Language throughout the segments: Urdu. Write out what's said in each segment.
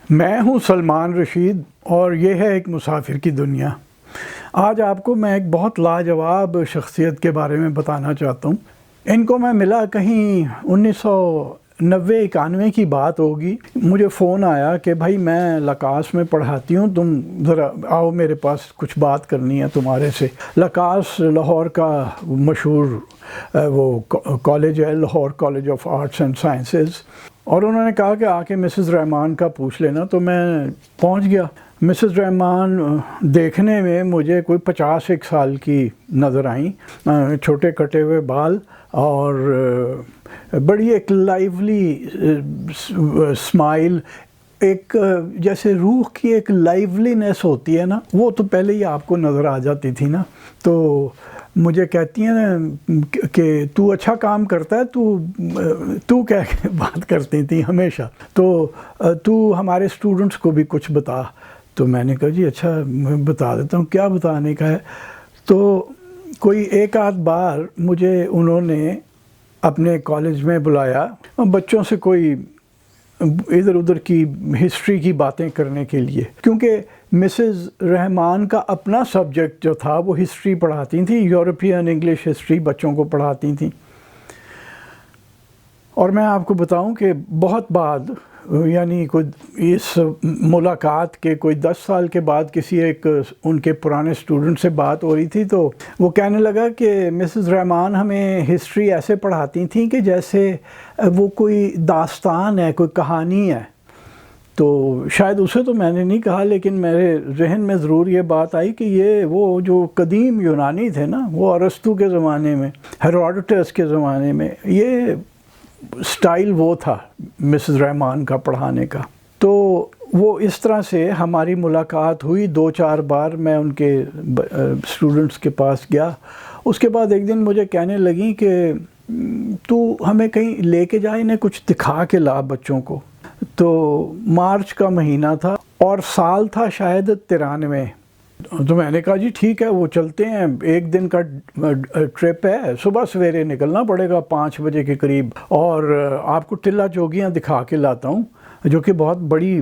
میں ہوں سلمان رشید اور یہ ہے ایک مسافر کی دنیا۔ آج آپ کو میں ایک بہت لاجواب شخصیت کے بارے میں بتانا چاہتا ہوں۔ ان کو میں ملا کہیں 1990-91 کی بات ہوگی۔ مجھے فون آیا کہ بھائی میں لکاس میں پڑھاتی ہوں، تم ذرا آؤ میرے پاس، کچھ بات کرنی ہے تمہارے سے۔ لکاس لاہور کا مشہور وہ کالج ہے، Lahore college of arts and sciences, اور انہوں نے کہا کہ آ کے مسز رحمان کا پوچھ لینا۔ تو میں پہنچ گیا۔ مسز رحمان دیکھنے میں مجھے کوئی 51 سال کی نظر آئیں، چھوٹے کٹے ہوئے بال اور بڑی ایک لائیولی اسمائل، ایک جیسے روح کی ایک لائیولینس ہوتی ہے نا، وہ تو پہلے ہی آپ کو نظر آ جاتی تھی نا۔ تو مجھے کہتی ہیں کہ تو اچھا کام کرتا ہے، تو کہہ کے بات کرتی تھی ہمیشہ، تو ہمارے اسٹوڈنٹس کو بھی کچھ بتا۔ تو میں نے کہا جی اچھا میں بتا دیتا ہوں، کیا بتانے کا ہے؟ تو کوئی ایک آدھ بار مجھے انہوں نے اپنے کالج میں بلایا بچوں سے کوئی ادھر ادھر کی ہسٹری کی باتیں کرنے کے لیے، کیونکہ مسز رحمان کا اپنا سبجیکٹ جو تھا وہ ہسٹری پڑھاتی تھیں، یورپین انگلش ہسٹری بچوں کو پڑھاتی تھیں۔ اور میں آپ کو بتاؤں کہ بہت بعد، یعنی کوئی اس ملاقات کے کوئی 10 سال کے بعد کسی ایک ان کے پرانے اسٹوڈنٹ سے بات ہو رہی تھی، تو وہ کہنے لگا کہ مسز رحمان ہمیں ہسٹری ایسے پڑھاتی تھیں کہ جیسے وہ کوئی داستان ہے، کوئی کہانی ہے۔ تو شاید اسے تو میں نے نہیں کہا، لیکن میرے ذہن میں ضرور یہ بات آئی کہ یہ وہ جو قدیم یونانی تھے نا، وہ ارسطو کے زمانے میں، ہیروڈوٹس کے زمانے میں، یہ سٹائل وہ تھا مسز رحمان کا پڑھانے کا۔ تو وہ اس طرح سے ہماری ملاقات ہوئی 2-4 بار، میں ان کے اسٹوڈنٹس کے پاس گیا۔ اس کے بعد ایک دن مجھے کہنے لگیں کہ تو ہمیں کہیں لے کے جا، انہیں کچھ دکھا کے لا بچوں کو۔ تو مارچ کا مہینہ تھا اور سال تھا شاید 93۔ تو میں نے کہا جی ٹھیک ہے، وہ چلتے ہیں، ایک دن کا ٹرپ ہے، صبح سویرے نکلنا پڑے گا 5 بجے کے قریب، اور آپ کو ٹلہ جوگیاں دکھا کے لاتا ہوں، جو کہ بہت بڑی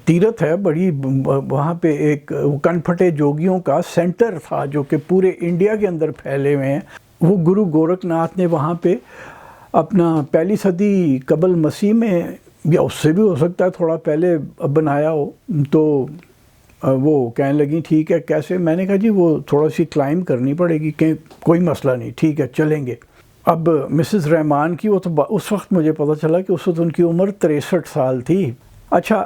تیرتھ ہے، بڑی وہاں پہ ایک کنپھٹے جوگیوں کا سینٹر تھا جو کہ پورے انڈیا کے اندر پھیلے ہوئے ہیں۔ وہ گرو گورکھ ناتھ نے وہاں پہ اپنا 1 صدی قبل مسیح میں، یا اس سے بھی ہو سکتا ہے تھوڑا پہلے بنایا ہو۔ تو وہ کہنے لگیں ٹھیک ہے کیسے؟ میں نے کہا جی وہ تھوڑا سی کلائمب کرنی پڑے گی، کہ کوئی مسئلہ نہیں، ٹھیک ہے چلیں گے۔ اب مسز رحمان کی، وہ تو اس وقت مجھے پتہ چلا کہ اس وقت ان کی عمر 63 سال تھی۔ اچھا،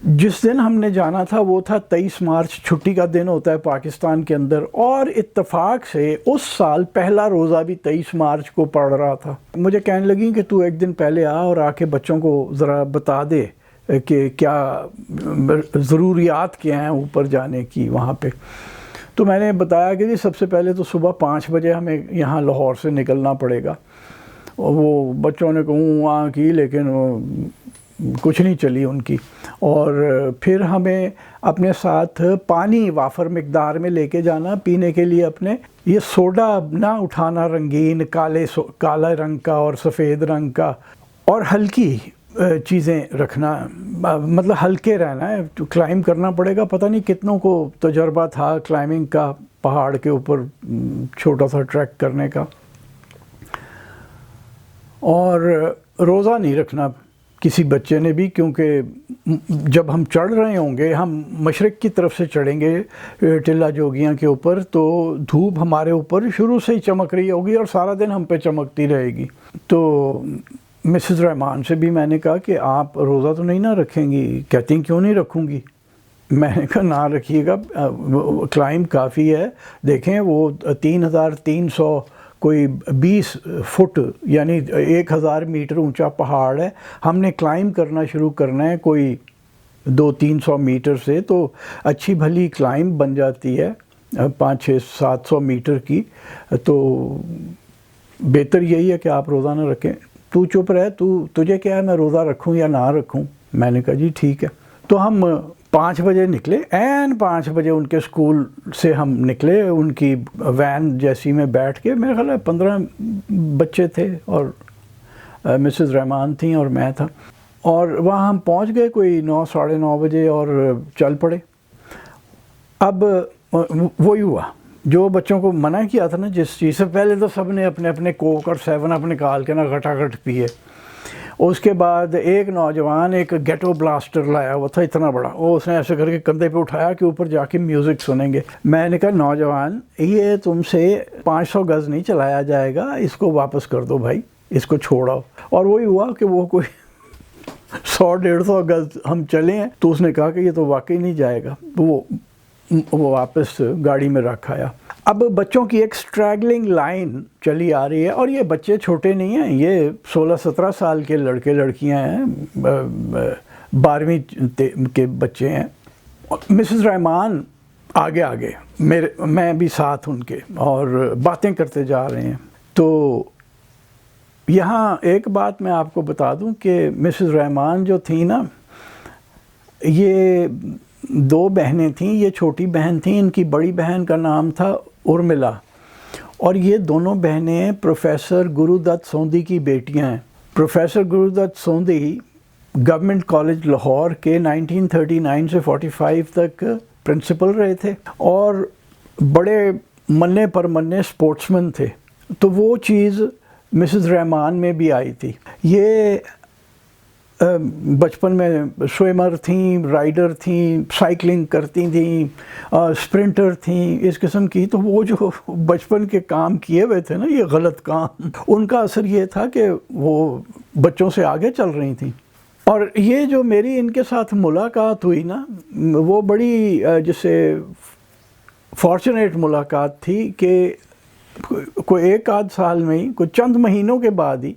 جس دن ہم نے جانا تھا وہ تھا 23 مارچ، چھٹی کا دن ہوتا ہے پاکستان کے اندر، اور اتفاق سے اس سال پہلا روزہ بھی 23 مارچ کو پڑ رہا تھا۔ مجھے کہنے لگیں کہ تو ایک دن پہلے آ اور آ کے بچوں کو ذرا بتا دے کہ کیا ضروریات کیا ہیں اوپر جانے کی وہاں پہ۔ تو میں نے بتایا کہ جی سب سے پہلے تو صبح 5 بجے ہمیں یہاں لاہور سے نکلنا پڑے گا۔ وہ بچوں نے کہوں وہاں کی، لیکن کچھ نہیں چلی ان کی۔ اور پھر ہمیں اپنے ساتھ پانی وافر مقدار میں لے کے جانا پینے کے لیے، اپنے یہ سوڈا نہ اٹھانا رنگین، کالے رنگ کا اور سفید رنگ کا، اور ہلکی چیزیں رکھنا، مطلب ہلکے رہنا ہے، کلائم کرنا پڑے گا۔ پتہ نہیں کتنوں کو تجربہ تھا کلائمنگ کا، پہاڑ کے اوپر چھوٹا سا ٹریک کرنے کا۔ اور روزہ نہیں رکھنا کسی بچے نے بھی، کیونکہ جب ہم چڑھ رہے ہوں گے، ہم مشرق کی طرف سے چڑھیں گے ٹلہ جوگیاں کے اوپر، تو دھوپ ہمارے اوپر شروع سے ہی چمک رہی ہوگی اور سارا دن ہم پہ چمکتی رہے گی۔ تو مسز رحمان سے بھی میں نے کہا کہ آپ روزہ تو نہیں نہ رکھیں گی؟ کہتی ہیں کیوں نہیں رکھوں گی؟ میں نے کہا نہ رکھیے گا، کلائم کافی ہے، دیکھیں وہ 3300 کوئی 20 فٹ یعنی 1000 میٹر اونچا پہاڑ ہے، ہم نے کلائم کرنا شروع کرنا ہے کوئی 200-300 میٹر سے، تو اچھی بھلی کلائم بن جاتی ہے 500-600-700 میٹر کی۔ تو بہتر یہی ہے کہ آپ روزہ نہ رکھیں۔ تو چپ رہے، تجھے کیا ہے میں روزہ رکھوں یا نہ رکھوں؟ میں نے کہا جی ٹھیک ہے۔ تو ہم 5 بجے نکلے، عین 5 بجے ان کے اسکول سے ہم نکلے، ان کی وین جیسی میں بیٹھ کے، میرے خیال ہے 15 بچے تھے اور مسز رحمان تھیں اور میں تھا۔ اور وہاں ہم پہنچ گئے کوئی 9 ساڑھے 9 بجے اور چل پڑے. اب وہی ہوا جو بچوں کو منع کیا تھا نا جس چیز سے، پہلے تو سب نے اپنے اپنے کوک اور 7 اپ نکال کے نا گھٹا گھٹ پیے. اس کے بعد ایک نوجوان ایک گیٹو بلاسٹر لایا ہوا تھا اتنا بڑا، وہ اس نے ایسے کر کے کندھے پہ اٹھایا کہ اوپر جا کے میوزک سنیں گے. میں نے کہا نوجوان یہ تم سے 500 گز نہیں چلایا جائے گا، اس کو واپس کر دو بھائی، اس کو چھوڑاؤ. اور وہی ہوا کہ وہ کوئی 100-150 گز ہم چلے ہیں تو اس نے کہا کہ یہ تو واقعی نہیں جائے گا، وہ واپس گاڑی میں رکھ آیا. اب بچوں کی ایک اسٹریگلنگ لائن چلی آ رہی ہے، اور یہ بچے چھوٹے نہیں ہیں، یہ 16-17 سال کے لڑکے لڑکیاں ہیں، 12ویں کے بچے ہیں. مسز رحمان آگے آگے میں بھی ساتھ ان کے، اور باتیں کرتے جا رہے ہیں. تو یہاں ایک بات میں آپ کو بتا دوں کہ مسز رحمان جو تھی نا، یہ 2 بہنیں تھیں. یہ چھوٹی بہن تھیں، ان کی بڑی بہن کا نام تھا ارملا، اور یہ دونوں بہنیں پروفیسر گرو دت سوندھی کی بیٹیاں ہیں. پروفیسر گرو دت سوندھی گورنمنٹ کالج لاہور کے 1939 سے 45 تک پرنسپل رہے تھے، اور بڑے مننے پر مننے سپورٹسمن تھے. تو وہ چیز مسز رحمان میں بھی آئی تھی. یہ بچپن میں سوئمر تھیں، رائڈر تھیں، سائیکلنگ کرتی تھیں، اسپرنٹر تھیں، اس قسم کی. تو وہ جو بچپن کے کام کیے ہوئے تھے نا، یہ غلط کام، ان کا اثر یہ تھا کہ وہ بچوں سے آگے چل رہی تھیں. اور یہ جو میری ان کے ساتھ ملاقات ہوئی نا، وہ بڑی جسے فارچونیٹ ملاقات تھی کہ کوئی 1 سال میں ہی، کوئی چند مہینوں کے بعد ہی،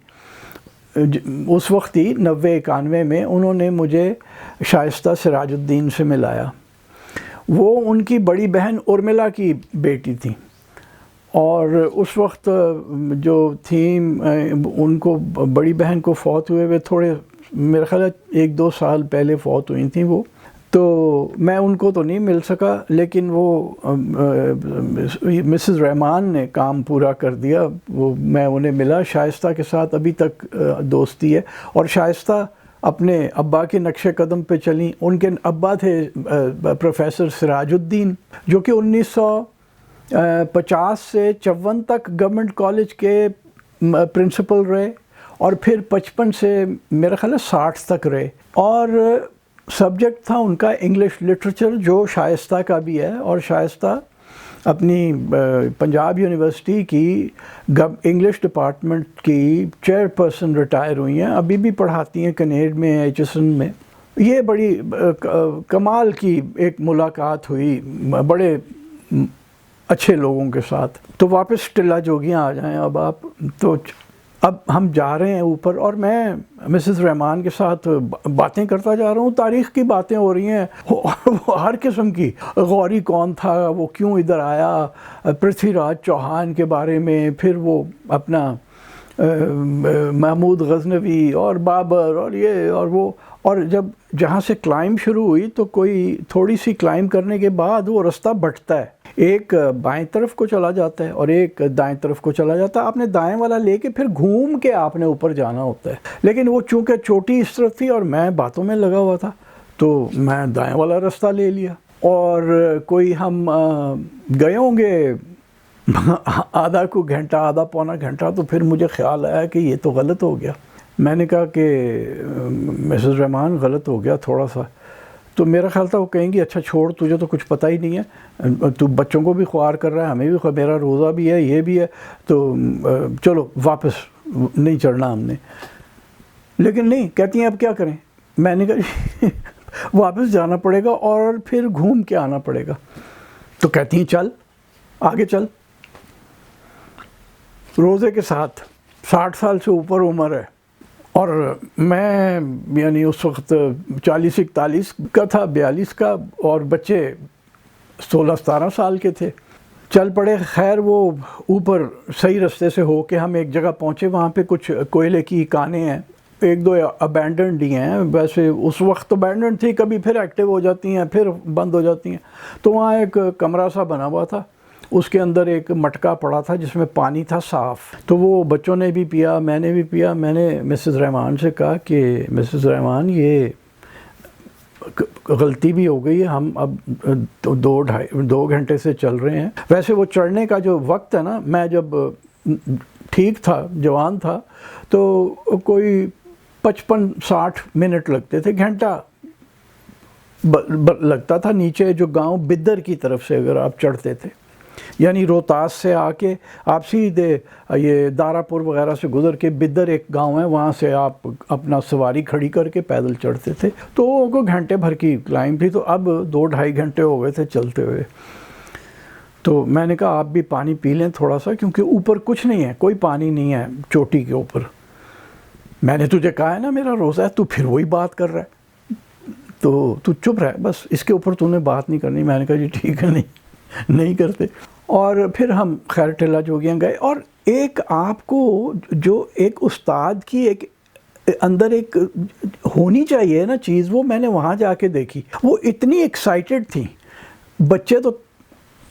اس وقت ہی 90-91 میں انہوں نے مجھے شائستہ سراج الدین سے ملایا. وہ ان کی بڑی بہن ارملا کی بیٹی تھی، اور اس وقت جو تھیں ان کو، بڑی بہن کو فوت ہوئے تھوڑے، میرا خیال ہے 1-2 سال پہلے فوت ہوئی تھیں وہ. تو میں ان کو تو نہیں مل سکا، لیکن وہ مسز رحمان نے کام پورا کر دیا. وہ میں انہیں ملا، شائستہ کے ساتھ ابھی تک دوستی ہے. اور شائستہ اپنے ابا کے نقش قدم پہ چلیں. ان کے ابا تھے پروفیسر سراج الدین، جو کہ 1950 سے 54 تک گورنمنٹ کالج کے پرنسپل رہے، اور پھر 55 سے میرا خیال ہے 60 تک رہے. اور سبجیکٹ تھا ان کا انگلش لٹریچر، جو شائستہ کا بھی ہے. اور شائستہ اپنی پنجاب یونیورسٹی کی انگلش ڈپارٹمنٹ کی چیئرپرسن ریٹائر ہوئی ہیں، ابھی بھی پڑھاتی ہیں کنیڈ میں، ایچسن میں. یہ بڑی کمال کی ایک ملاقات ہوئی بڑے اچھے لوگوں کے ساتھ. تو واپس ٹلہ جوگیاں آ جائیں اب آپ. تو اب ہم جا رہے ہیں اوپر، اور میں مسز رحمان کے ساتھ باتیں کرتا جا رہا ہوں. تاریخ کی باتیں ہو رہی ہیں، وہ ہر قسم کی. غوری کون تھا، وہ کیوں ادھر آیا، پرتھوی راج چوہان کے بارے میں، پھر وہ اپنا محمود غزنوی اور بابر اور یہ اور وہ. اور جب جہاں سے کلائم شروع ہوئی تو کوئی تھوڑی سی کلائم کرنے کے بعد وہ رستہ بٹتا ہے، ایک بائیں طرف کو چلا جاتا ہے اور ایک دائیں طرف کو چلا جاتا ہے. آپ نے دائیں والا لے کے پھر گھوم کے آپ نے اوپر جانا ہوتا ہے. لیکن وہ چونکہ چوٹی اس طرف تھی اور میں باتوں میں لگا ہوا تھا، تو میں دائیں والا رستہ لے لیا. اور کوئی ہم گئے ہوں گے آدھا کو گھنٹہ، آدھا پونا گھنٹہ، تو پھر مجھے خیال آیا کہ یہ تو غلط ہو گیا. میں نے کہا کہ مسز رحمان غلط ہو گیا تھوڑا سا. تو میرا خیال تھا وہ کہیں گی اچھا چھوڑ، تجھے تو کچھ پتہ ہی نہیں ہے، تو بچوں کو بھی خوار کر رہا ہے، ہمیں بھی، میرا روزہ بھی ہے، یہ بھی ہے، تو چلو واپس نہیں چڑھنا ہم نے. لیکن نہیں، کہتی ہیں اب کیا کریں. میں نے کہا واپس جانا پڑے گا اور پھر گھوم کے آنا پڑے گا. تو کہتی ہیں چل آگے چل. روزے کے ساتھ 60 سال سے اوپر عمر ہے، اور میں یعنی اس وقت 40-41 کا تھا، 42 کا، اور بچے 16-17 سال کے تھے. چل پڑے. خیر وہ اوپر صحیح رستے سے ہو کے ہم ایک جگہ پہنچے. وہاں پہ کچھ کوئلے کی کانیں ہیں، 1-2 ابینڈنڈ ہی ہیں. ویسے اس وقت ابینڈنڈ تھی، کبھی پھر ایکٹیو ہو جاتی ہیں، پھر بند ہو جاتی ہیں. تو وہاں ایک کمرہ سا بنا ہوا تھا، اس کے اندر ایک مٹکا پڑا تھا جس میں پانی تھا صاف، تو وہ بچوں نے بھی پیا، میں نے بھی پیا۔ میں نے مسز رحمان سے کہا کہ مسز رحمان یہ غلطی بھی ہو گئی ہے، ہم اب 2 گھنٹے سے چل رہے ہیں۔ ویسے وہ چڑھنے کا جو وقت ہے نا، میں جب ٹھیک تھا، جوان تھا، تو کوئی 55-60 منٹ لگتے تھے، گھنٹہ لگتا تھا نیچے جو گاؤں بدر کی طرف سے اگر آپ چڑھتے تھے، یعنی روہتاس سے آ کے آپ سیدھے یہ دارا پور وغیرہ سے گزر کے بدر ایک گاؤں ہے، وہاں سے آپ اپنا سواری کھڑی کر کے پیدل چڑھتے تھے، تو وہ گھنٹے بھر کی کلائم تھی۔ تو اب 2-2.5 گھنٹے ہو گئے تھے چلتے ہوئے۔ تو میں نے کہا آپ بھی پانی پی لیں تھوڑا سا، کیونکہ اوپر کچھ نہیں ہے، کوئی پانی نہیں ہے چوٹی کے اوپر۔ میں نے تجھے کہا ہے نا میرا روزہ ہے، تو پھر وہی بات کر رہا ہے، تو چپ رہ، بس اس کے اوپر تو نے بات نہیں کرنی۔ میں نے کہا جی ٹھیک ہے، نہیں کرتے۔ اور پھر ہم خیر ٹلہ جوگیاں گئے، اور ایک آپ کو جو ایک استاد کی ایک اندر ایک ہونی چاہیے نا چیز، وہ میں نے وہاں جا کے دیکھی۔ وہ اتنی ایکسائٹڈ تھیں، بچے تو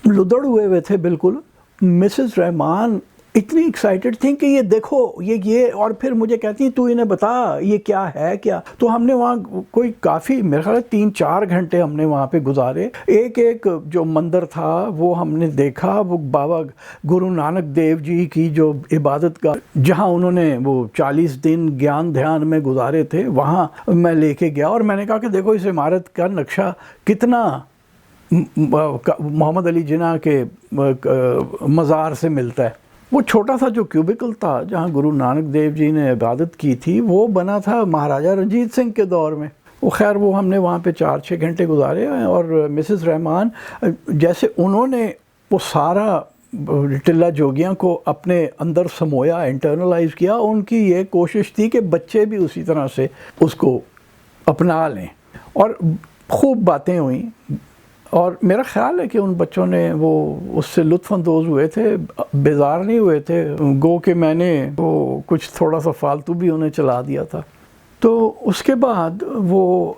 لدڑ ہوئے تھے بالکل۔ مسز رحمان اتنی ایکسائٹڈ تھیں کہ یہ دیکھو یہ اور پھر مجھے کہتی ہیں تو انہیں بتا یہ کیا ہے کیا۔ تو ہم نے وہاں کوئی کافی میرے خیال 3-4 گھنٹے ہم نے وہاں پہ گزارے۔ ایک جو مندر تھا وہ ہم نے دیکھا، وہ بابا گرو نانک دیو جی کی جو عبادت کا، جہاں انہوں نے وہ 40 دن گیان دھیان میں گزارے تھے، وہاں میں لے کے گیا، اور میں نے کہا کہ دیکھو اس عمارت کا نقشہ کتنا محمد علی جناح کے مزار سے ملتا ہے۔ وہ چھوٹا سا جو کیوبیکل تھا جہاں گرو نانک دیو جی نے عبادت کی تھی، وہ بنا تھا مہاراجہ رنجیت سنگھ کے دور میں۔ وہ خیر وہ ہم نے وہاں پہ 4-6 گھنٹے گزارے ہیں، اور مسز رحمان جیسے انہوں نے وہ سارا ٹلہ جوگیاں کو اپنے اندر سمویا، انٹرنلائز کیا، ان کی یہ کوشش تھی کہ بچے بھی اسی طرح سے اس کو اپنا لیں، اور خوب باتیں ہوئیں۔ اور میرا خیال ہے کہ ان بچوں نے وہ اس سے لطف اندوز ہوئے تھے، بیزار نہیں ہوئے تھے، گو کہ میں نے وہ کچھ تھوڑا سا فالتو بھی انہیں چلا دیا تھا۔ تو اس کے بعد وہ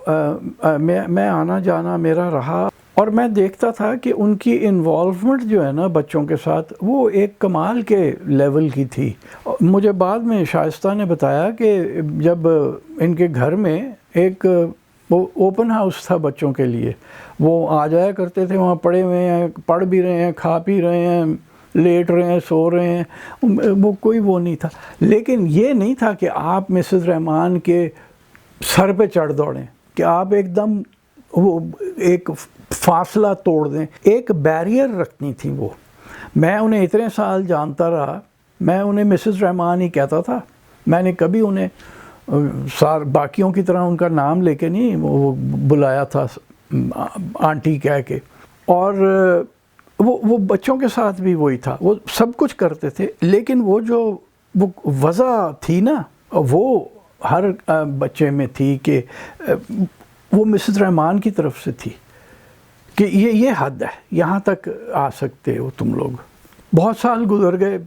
میں آنا جانا میرا رہا، اور میں دیکھتا تھا کہ ان کی انوالومنٹ جو ہے نا بچوں کے ساتھ، وہ ایک کمال کے لیول کی تھی۔ مجھے بعد میں شائستہ نے بتایا کہ جب ان کے گھر میں ایک وہ اوپن ہاؤس تھا بچوں کے لیے، وہ آ جایا کرتے تھے، وہاں پڑھے ہوئے ہیں، پڑھ بھی رہے ہیں، کھا پی رہے ہیں، لیٹ رہے ہیں، سو رہے ہیں، وہ کوئی وہ نہیں تھا۔ لیکن یہ نہیں تھا کہ آپ مسز رحمان کے سر پہ چڑھ دوڑیں، کہ آپ ایک دم وہ ایک فاصلہ توڑ دیں، ایک بیریئر رکھنی تھی وہ۔ میں انہیں اتنے سال جانتا رہا، میں انہیں مسز رحمان ہی کہتا تھا، میں نے کبھی انہیں باقیوں کی طرح ان کا نام لے کے نہیں وہ بلایا تھا، آنٹی کہہ کے۔ اور وہ بچوں کے ساتھ بھی وہی تھا، وہ سب کچھ کرتے تھے، لیکن وہ جو وہ وضع تھی نا، وہ ہر بچے میں تھی کہ وہ مسز رحمان کی طرف سے تھی کہ یہ حد ہے، یہاں تک آ سکتے ہو تم لوگ۔ بہت سال گزر گئے،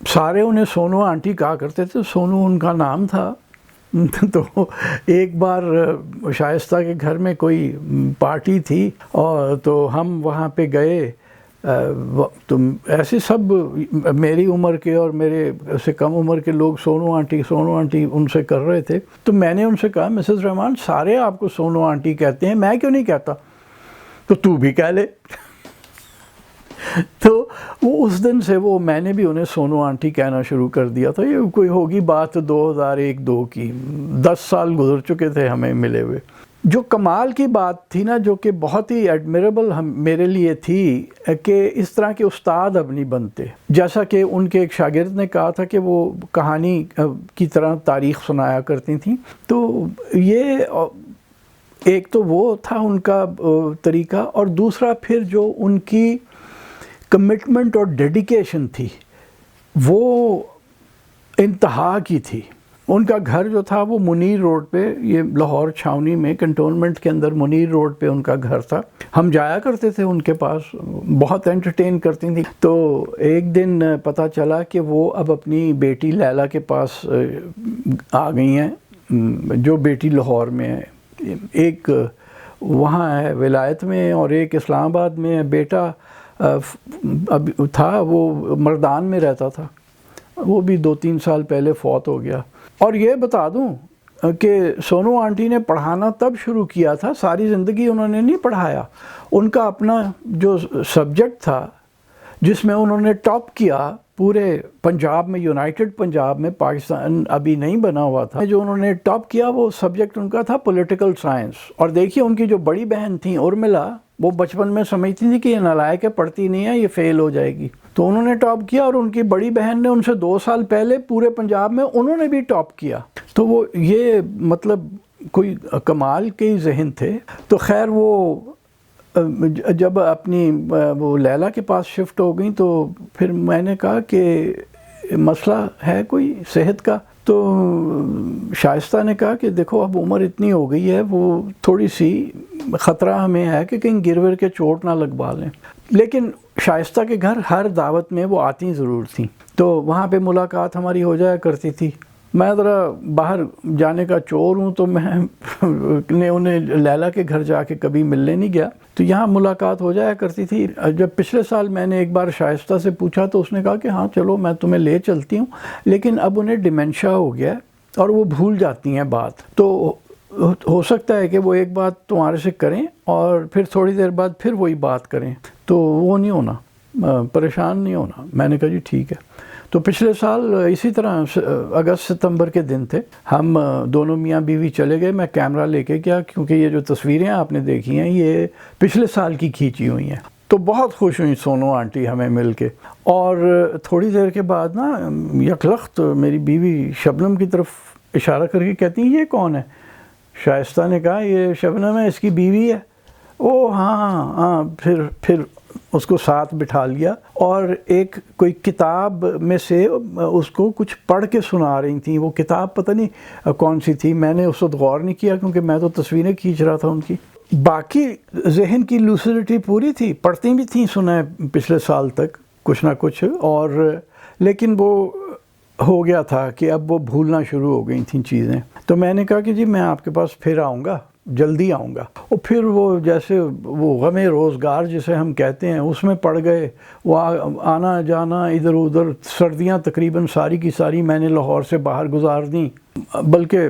سارے انہیں سونو آنٹی کہا کرتے تھے، سونو ان کا نام تھا۔ تو ایک بار شائستہ کے گھر میں کوئی پارٹی تھی، اور تو ہم وہاں پہ گئے، تو ایسے سب میری عمر کے اور میرے سے کم عمر کے لوگ سونو آنٹی ان سے کر رہے تھے۔ تو میں نے ان سے کہا مسز رحمان سارے آپ کو سونو آنٹی کہتے ہیں، میں کیوں نہیں کہتا؟ تو بھی کہہ لے۔ تو وہ اس دن سے وہ میں نے بھی انہیں سونو آنٹی کہنا شروع کر دیا تھا۔ یہ کوئی ہوگی بات 2001-2 کی، 10 سال گزر چکے تھے ہمیں ملے ہوئے۔ جو کمال کی بات تھی نا، جو کہ بہت ہی ایڈمیریبل میرے لیے تھی، کہ اس طرح کے استاد اب نہیں بنتے۔ جیسا کہ ان کے ایک شاگرد نے کہا تھا کہ وہ کہانی کی طرح تاریخ سنایا کرتی تھیں، تو یہ ایک تو وہ تھا ان کا طریقہ، اور دوسرا پھر جو ان کی کمٹمنٹ اور ڈیڈیکیشن تھی وہ انتہا کی تھی۔ ان کا گھر جو تھا وہ منیر روڈ پہ، یہ لاہور چھاونی میں کنٹونمنٹ کے اندر منیر روڈ پہ ان کا گھر تھا۔ ہم جایا کرتے تھے ان کے پاس، بہت انٹرٹین کرتی تھیں۔ تو ایک دن پتہ چلا کہ وہ اب اپنی بیٹی لیلا کے پاس آ گئی ہیں، جو بیٹی لاہور میں ہے، ایک وہاں ہے ولایت میں اور ایک اسلام آباد میں ہے۔ بیٹا اب تھا، وہ مردان میں رہتا تھا، وہ بھی 2-3 سال پہلے فوت ہو گیا۔ اور یہ بتا دوں کہ سونو آنٹی نے پڑھانا تب شروع کیا تھا، ساری زندگی انہوں نے نہیں پڑھایا۔ ان کا اپنا جو سبجیکٹ تھا جس میں انہوں نے ٹاپ کیا پورے پنجاب میں، یونائٹڈ پنجاب میں، پاکستان ابھی نہیں بنا ہوا تھا، جو انہوں نے ٹاپ کیا وہ سبجیکٹ ان کا تھا پولیٹیکل سائنس۔ اور دیکھیے ان کی جو بڑی بہن تھیں ارملا، وہ بچپن میں سمجھتی تھی کہ یہ نالائق ہے، پڑھتی نہیں ہے، یہ فیل ہو جائے گی، تو انہوں نے ٹاپ کیا، اور ان کی بڑی بہن نے ان سے 2 سال پہلے پورے پنجاب میں انہوں نے بھی ٹاپ کیا۔ تو وہ یہ مطلب کوئی کمال کے ہی ذہن تھے۔ تو خیر وہ جب اپنی وہ لیلا کے پاس شفٹ ہو گئیں تو پھر میں نے کہا کہ مسئلہ ہے کوئی صحت کا، تو شائستہ نے کہا کہ دیکھو اب عمر اتنی ہو گئی ہے، وہ تھوڑی سی خطرہ ہمیں ہے کہ کہیں گر ور کے چوٹ نہ لگوا لیں۔ لیکن شائستہ کے گھر ہر دعوت میں وہ آتی ضرور تھیں، تو وہاں پہ ملاقات ہماری ہو جایا کرتی تھی۔ میں ذرا باہر جانے کا چور ہوں، تو میں نے انہیں لیلا کے گھر جا کے کبھی ملنے نہیں گیا، تو یہاں ملاقات ہو جایا کرتی تھی۔ جب پچھلے سال میں نے ایک بار شائستہ سے پوچھا تو اس نے کہا کہ ہاں چلو میں تمہیں لے چلتی ہوں، لیکن اب انہیں ڈیمنشیا ہو گیا ہے اور وہ بھول جاتی ہیں بات، تو ہو سکتا ہے کہ وہ ایک بات تمہارے سے کریں اور پھر تھوڑی دیر بعد پھر وہی بات کریں، تو وہ نہیں ہونا، پریشان نہیں ہونا۔ میں نے کہا جی ٹھیک ہے۔ تو پچھلے سال اسی طرح اگست ستمبر کے دن تھے، ہم دونوں میاں بیوی چلے گئے، میں کیمرہ لے کے گیا کیونکہ یہ جو تصویریں آپ نے دیکھی ہیں یہ پچھلے سال کی کھینچی ہوئی ہیں۔ تو بہت خوش ہوئی سونو آنٹی ہمیں مل کے، اور تھوڑی دیر کے بعد نا یکلخت میری بیوی شبنم کی طرف اشارہ کر کے کہتی ہیں یہ کون ہے؟ شائستہ نے کہا یہ شبنم ہے، اس کی بیوی ہے۔ او ہاں، پھر اس کو ساتھ بٹھا لیا، اور ایک کوئی کتاب میں سے اس کو کچھ پڑھ کے سنا رہی تھیں۔ وہ کتاب پتہ نہیں کون سی تھی، میں نے اس وقت غور نہیں کیا کیونکہ میں تو تصویریں کھینچ رہا تھا ان کی۔ باقی ذہن کی لوسیڈیٹی پوری تھی، پڑھتی بھی تھیں سنا ہے پچھلے سال تک کچھ نہ کچھ، اور لیکن وہ ہو گیا تھا کہ اب وہ بھولنا شروع ہو گئی تھیں چیزیں۔ تو میں نے کہا کہ جی میں آپ کے پاس پھر آؤں گا، جلدی آؤں گا۔ اور پھر وہ جیسے وہ غم روزگار جسے ہم کہتے ہیں اس میں پڑ گئے، وہ آنا جانا ادھر ادھر، سردیاں تقریباً ساری کی ساری میں نے لاہور سے باہر گزار دیں، بلکہ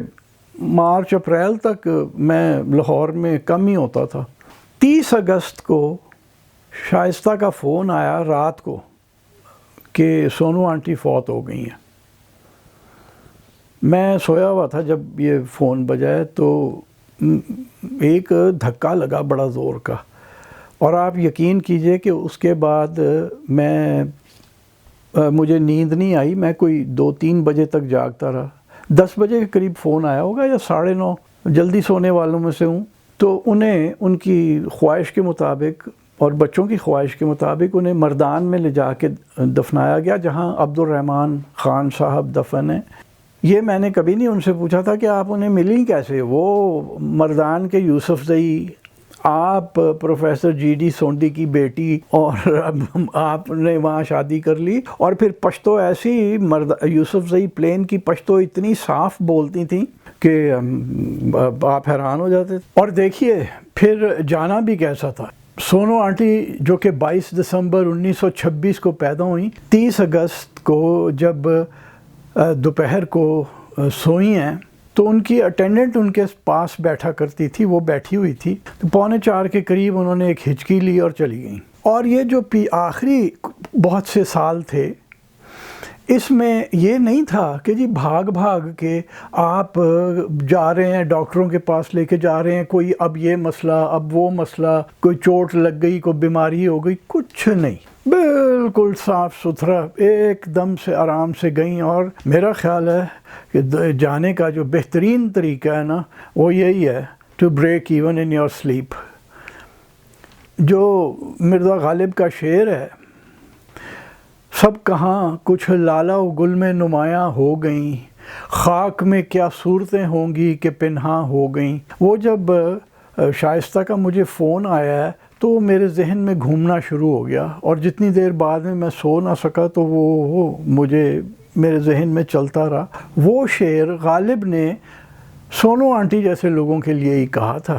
مارچ اپریل تک میں لاہور میں کم ہی ہوتا تھا۔ 30 اگست کو شائستہ کا فون آیا رات کو کہ سونو آنٹی فوت ہو گئی ہیں۔ میں سویا ہوا تھا جب یہ فون بجائے، تو ایک دھکا لگا بڑا زور کا، اور آپ یقین کیجئے کہ اس کے بعد مجھے نیند نہیں آئی، میں کوئی 2-3 بجے تک جاگتا رہا۔ 10 بجے کے قریب فون آیا ہوگا یا 9:30، جلدی سونے والوں میں سے ہوں، تو انہیں ان کی خواہش کے مطابق اور بچوں کی خواہش کے مطابق انہیں مردان میں لے جا کے دفنایا گیا، جہاں عبد الرحمن خان صاحب دفن ہیں۔ یہ میں نے کبھی نہیں ان سے پوچھا تھا کہ آپ انہیں ملی کیسے، وہ مردان کے یوسف زئی، آپ پروفیسر جی ڈی سونڈی کی بیٹی، اور آپ نے وہاں شادی کر لی، اور پھر پشتو ایسی یوسف زئی پلین کی پشتو اتنی صاف بولتی تھیں کہ آپ حیران ہو جاتے تھے۔ اور دیکھیے پھر جانا بھی کیسا تھا۔ سونو آنٹی جو کہ 22 دسمبر 1926 کو پیدا ہوئیں، 30 اگست کو جب دوپہر کو سوئی ہیں تو ان کی اٹینڈنٹ ان کے پاس بیٹھا کرتی تھی، وہ بیٹھی ہوئی تھی، تو 3:45 کے قریب انہوں نے ایک ہچکی لی اور چلی گئیں۔ اور یہ جو آخری بہت سے سال تھے، اس میں یہ نہیں تھا کہ جی بھاگ کے آپ جا رہے ہیں ڈاکٹروں کے پاس لے کے جا رہے ہیں، کوئی اب یہ مسئلہ اب وہ مسئلہ، کوئی چوٹ لگ گئی، کوئی بیماری ہو گئی، کچھ نہیں، بالکل صاف ستھرا ایک دم سے آرام سے گئیں۔ اور میرا خیال ہے کہ جانے کا جو بہترین طریقہ ہے نا وہ یہی ہے، to break even in your sleep. جو مرزا غالب کا شعر ہے، سب کہاں کچھ لالا و گل میں نمایاں ہو گئیں، خاک میں کیا صورتیں ہوں گی کہ پنہاں ہو گئیں، وہ جب شائستہ کا مجھے فون آیا ہے تو میرے ذہن میں گھومنا شروع ہو گیا، اور جتنی دیر بعد میں سو نہ سکا تو وہ مجھے میرے ذہن میں چلتا رہا۔ وہ شعر غالب نے سونو آنٹی جیسے لوگوں کے لیے ہی کہا تھا۔